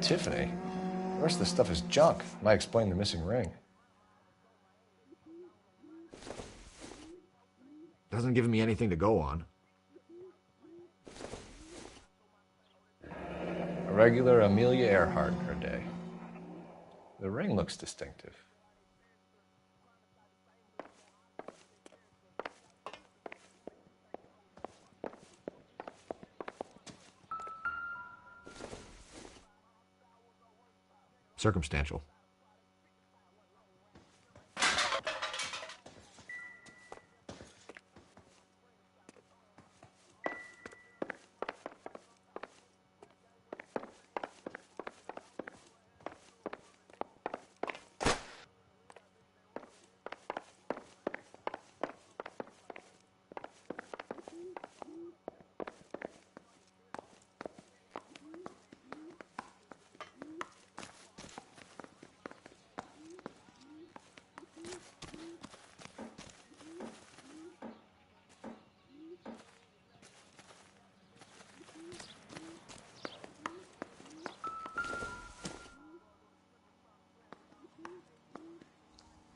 [SPEAKER 1] Tiffany? The rest of the stuff is junk. Might explain the missing ring.
[SPEAKER 12] Doesn't give me anything to go on.
[SPEAKER 1] A regular Amelia Earhart in her day. The ring looks distinctive.
[SPEAKER 12] Circumstantial.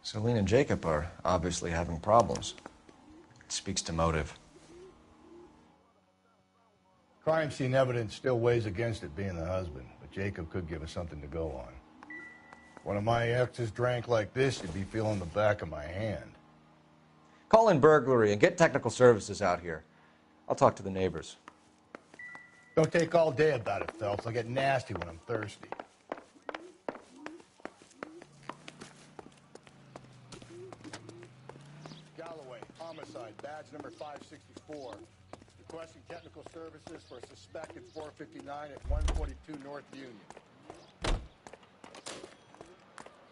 [SPEAKER 12] Celine and Jacob are obviously having problems. It speaks to motive.
[SPEAKER 14] Crime scene evidence still weighs against it being the husband, but Jacob could give us something to go on. If one of my exes drank like this, you'd be feeling the back of my hand.
[SPEAKER 1] Call in burglary and get technical services out here. I'll talk to the neighbors.
[SPEAKER 14] Don't take all day about it, Phelps. I'll get nasty when I'm thirsty. Galloway, homicide, badge number 564. Requesting technical services for a suspected 459 at 142 North Union.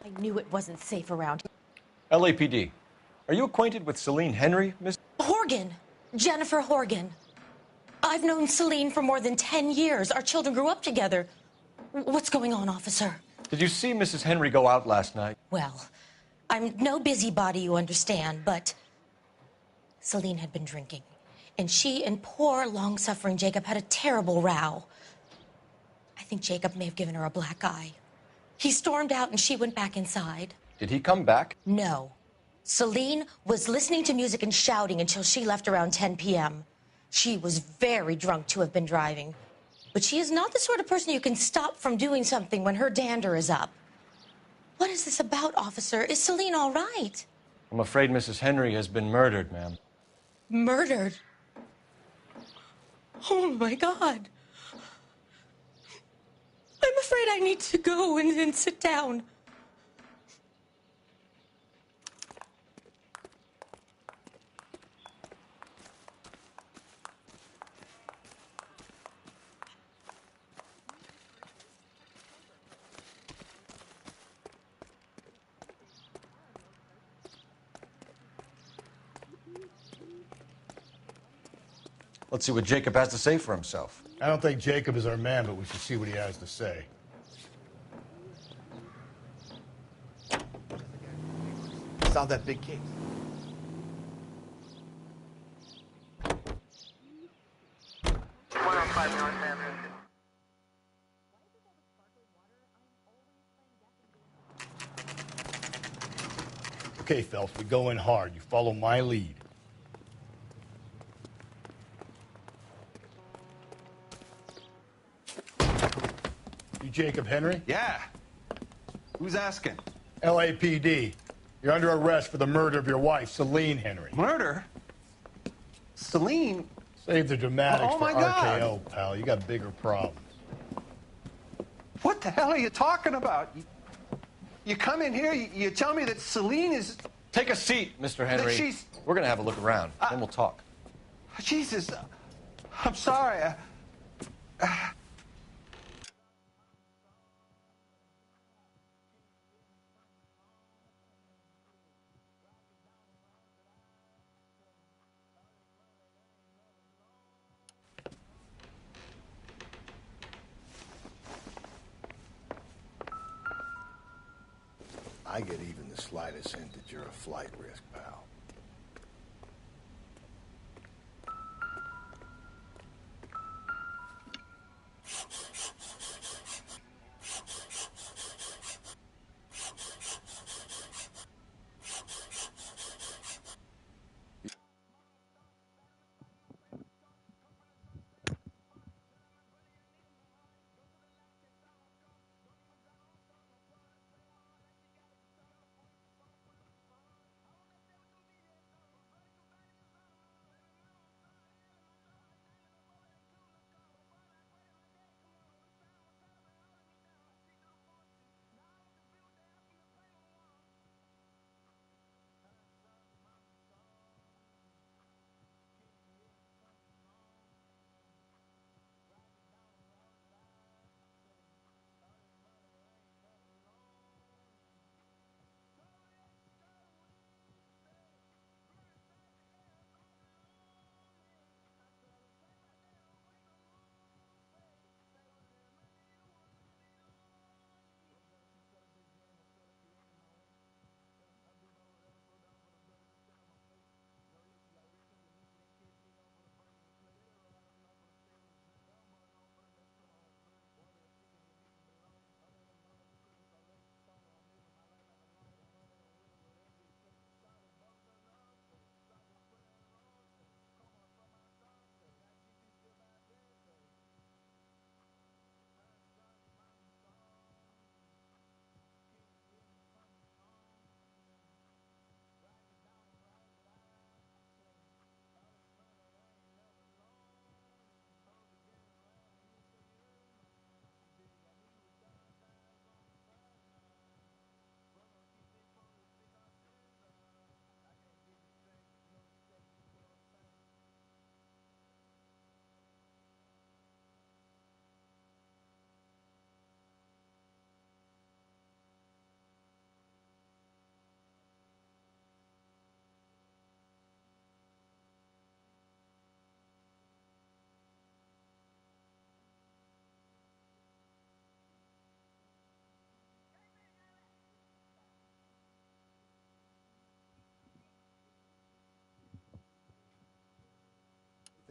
[SPEAKER 6] I knew it wasn't safe around
[SPEAKER 1] here. LAPD. Are you acquainted with Celine Henry, Miss?
[SPEAKER 6] Horgan. Jennifer Horgan. I've known Celine for more than 10 years. Our children grew up together. What's going on, officer?
[SPEAKER 1] Did you see Mrs. Henry go out last night?
[SPEAKER 6] Well, I'm no busybody, you understand, but Celine had been drinking. And she and poor, long-suffering Jacob had a terrible row. I think Jacob may have given her a black eye. He stormed out and she went back inside.
[SPEAKER 1] Did he come back?
[SPEAKER 6] No. Celine was listening to music and shouting until she left around 10 p.m. She was very drunk to have been driving. But she is not the sort of person you can stop from doing something when her dander is up. What is this about, officer? Is Celine all right?
[SPEAKER 1] I'm afraid Mrs. Henry has been murdered, ma'am.
[SPEAKER 6] Murdered? Oh, my God. I'm afraid I need to go and sit down.
[SPEAKER 1] Let's see what Jacob has to say for himself.
[SPEAKER 14] I don't think Jacob is our man, but we should see what he has to say.
[SPEAKER 21] Solve that big case.
[SPEAKER 14] Okay, Phelps, we go in hard. You follow my lead. You Jacob Henry?
[SPEAKER 9] Yeah. Who's asking?
[SPEAKER 14] LAPD. You're under arrest for the murder of your wife, Celine Henry.
[SPEAKER 9] Murder? Celine?
[SPEAKER 14] Save the dramatics
[SPEAKER 9] Oh,
[SPEAKER 14] for
[SPEAKER 9] my God.
[SPEAKER 14] RKO, pal. You got bigger problems.
[SPEAKER 9] What the hell are you talking about? You come in here, you tell me that Celine is...
[SPEAKER 1] Take a seat, Mr. Henry.
[SPEAKER 9] She's...
[SPEAKER 1] We're going to have a look around, then we'll talk.
[SPEAKER 9] Jesus, I'm sorry.
[SPEAKER 14] I get even the slightest hint that you're a flight risk, pal.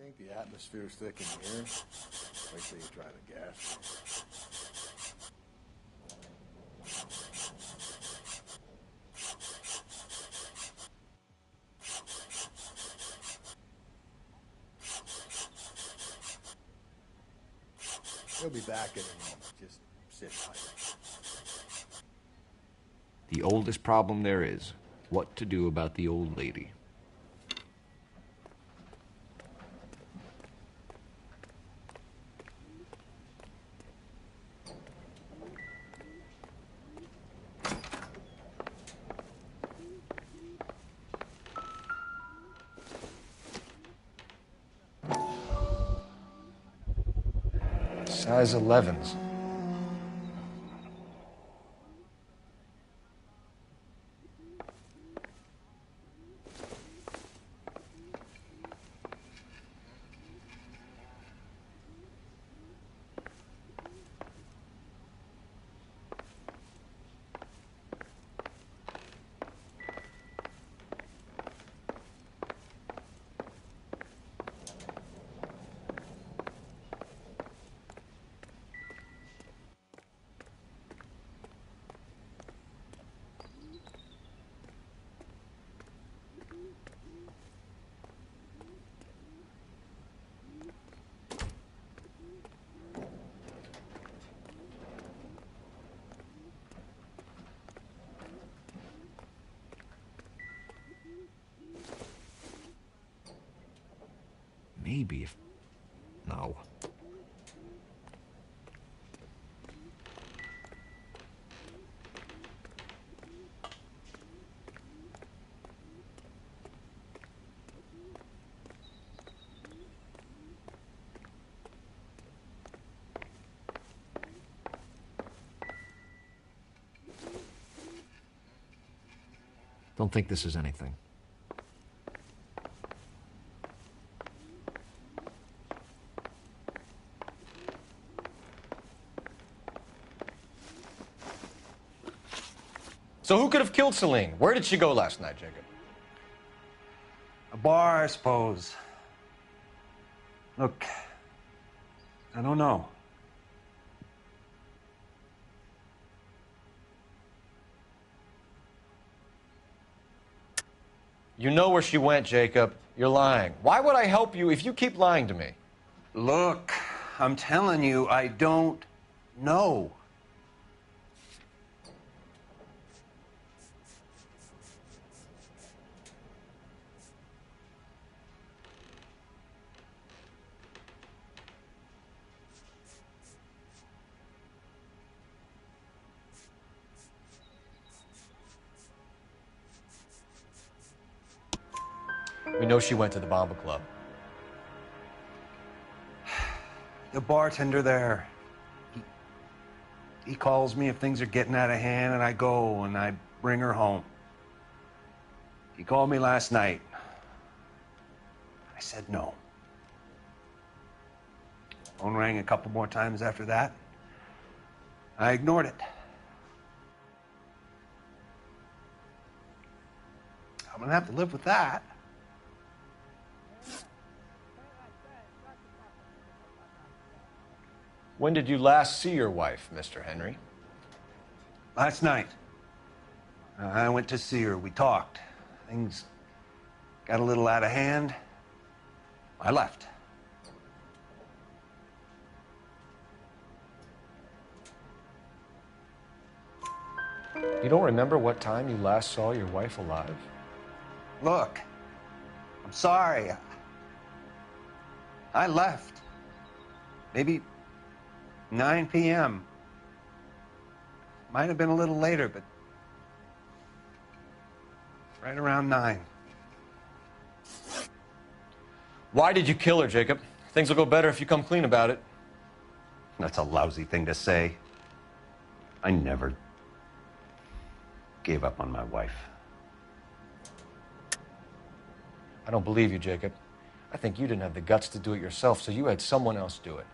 [SPEAKER 14] think the atmosphere's thick in here? Wait till you try the gas. He'll be back in a moment. Just sit tight.
[SPEAKER 12] The oldest problem there is, what to do about the old lady.
[SPEAKER 1] Size 11s.
[SPEAKER 12] Maybe if... No. Don't think this is anything.
[SPEAKER 1] So who could have killed Celine? Where did she go last night, Jacob?
[SPEAKER 8] A bar, I suppose. Look, I don't know.
[SPEAKER 1] You know where she went, Jacob. You're lying. Why would I help you if you keep lying to me?
[SPEAKER 8] Look, I'm telling you, I don't know.
[SPEAKER 1] We know she went to the Bomba Club.
[SPEAKER 8] The bartender there, he calls me if things are getting out of hand, and I go and I bring her home. He called me last night. I said no. Phone rang a couple more times after that. I ignored it. I'm gonna have to live with that.
[SPEAKER 1] When did you last see your wife, Mr. Henry?
[SPEAKER 8] Last night. I went to see her. We talked. Things got a little out of hand. I left.
[SPEAKER 1] You don't remember what time you last saw your wife alive?
[SPEAKER 8] Look, I'm sorry. I left. Maybe 9 p.m. Might have been a little later, but right around 9.
[SPEAKER 1] Why did you kill her, Jacob? Things will go better if you come clean about it.
[SPEAKER 8] That's a lousy thing to say. I never gave up on my wife.
[SPEAKER 1] I don't believe you, Jacob. I think you didn't have the guts to do it yourself, so you had someone else do it.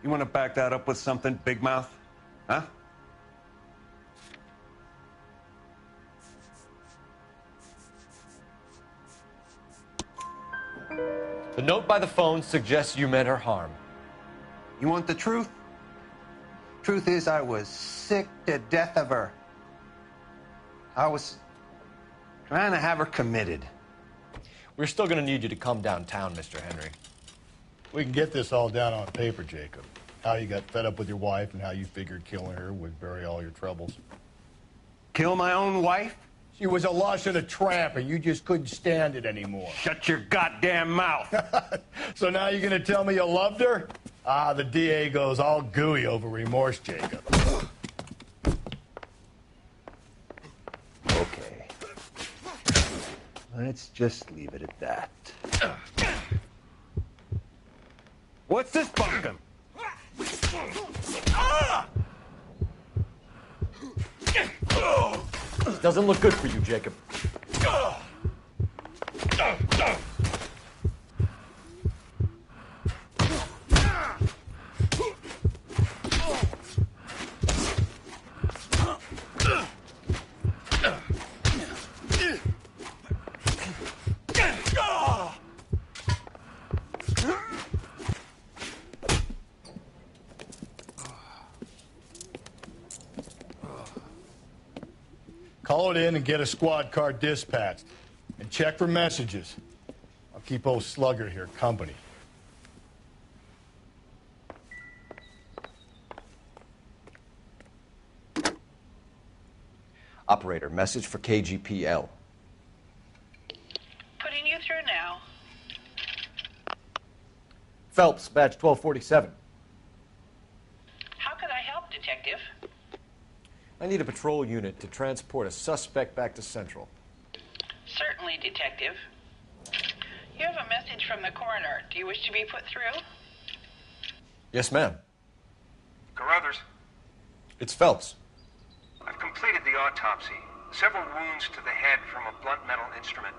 [SPEAKER 8] You want to back that up with something, Big Mouth? Huh?
[SPEAKER 1] The note by the phone suggests you meant her harm.
[SPEAKER 8] You want the truth? Truth is, I was sick to death of her. I was trying to have her committed.
[SPEAKER 1] We're still going to need you to come downtown, Mr. Henry.
[SPEAKER 14] We can get this all down on paper, Jacob. How you got fed up with your wife and how you figured killing her would bury all your troubles.
[SPEAKER 8] Kill my own wife?
[SPEAKER 14] She was a lush and a tramp, and you just couldn't stand it anymore.
[SPEAKER 8] Shut your goddamn mouth.
[SPEAKER 14] So now you're going to tell me you loved her? Ah, the DA goes all gooey over remorse, Jacob.
[SPEAKER 8] Okay. Let's just leave it at that. What's this bunkum?
[SPEAKER 1] This doesn't look good for you, Jacob.
[SPEAKER 14] Call it in and get a squad car dispatched. And check for messages. I'll keep old Slugger here company.
[SPEAKER 1] Operator, message for KGPL.
[SPEAKER 5] Putting you through now.
[SPEAKER 1] Phelps, badge 1247.
[SPEAKER 5] How could I help, Detective?
[SPEAKER 1] I need a patrol unit to transport a suspect back to Central.
[SPEAKER 5] Certainly, Detective. You have a message from the coroner. Do you wish to be put through?
[SPEAKER 1] Yes, ma'am.
[SPEAKER 10] Carruthers,
[SPEAKER 1] It's Phelps.
[SPEAKER 10] I've completed the autopsy. Several wounds to the head from a blunt metal instrument.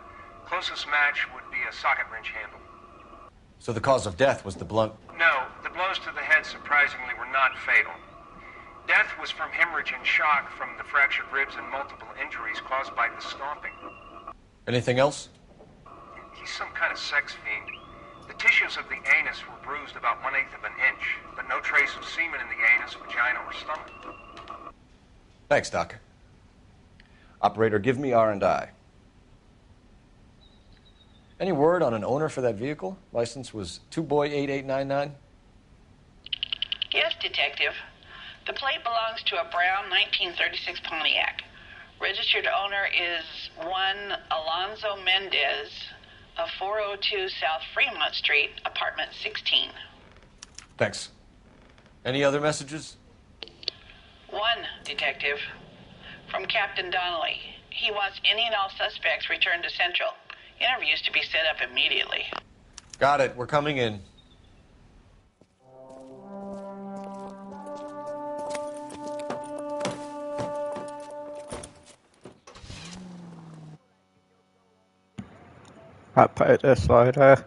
[SPEAKER 10] Closest match would be a socket wrench handle.
[SPEAKER 1] So the cause of death was the blunt...
[SPEAKER 10] No, the blows to the head surprisingly were not fatal. Death was from hemorrhage and shock from the fractured ribs and multiple injuries caused by the stomping.
[SPEAKER 1] Anything else?
[SPEAKER 10] He's some kind of sex fiend. The tissues of the anus were bruised about 1/8 of an inch, but no trace of semen in the anus, vagina, or stomach.
[SPEAKER 1] Thanks, Doc. Operator, give me R&I. Any word on an owner for that vehicle? License was 2boy8899.
[SPEAKER 5] Yes, Detective. The plate belongs to a brown 1936 Pontiac. Registered owner is one Alonzo Mendez of 402 South Fremont Street, apartment 16.
[SPEAKER 1] Thanks. Any other messages?
[SPEAKER 5] One, Detective. From Captain Donnelly. He wants any and all suspects returned to Central. Interviews to be set up immediately.
[SPEAKER 1] Got it. We're coming in.
[SPEAKER 11] I put this later.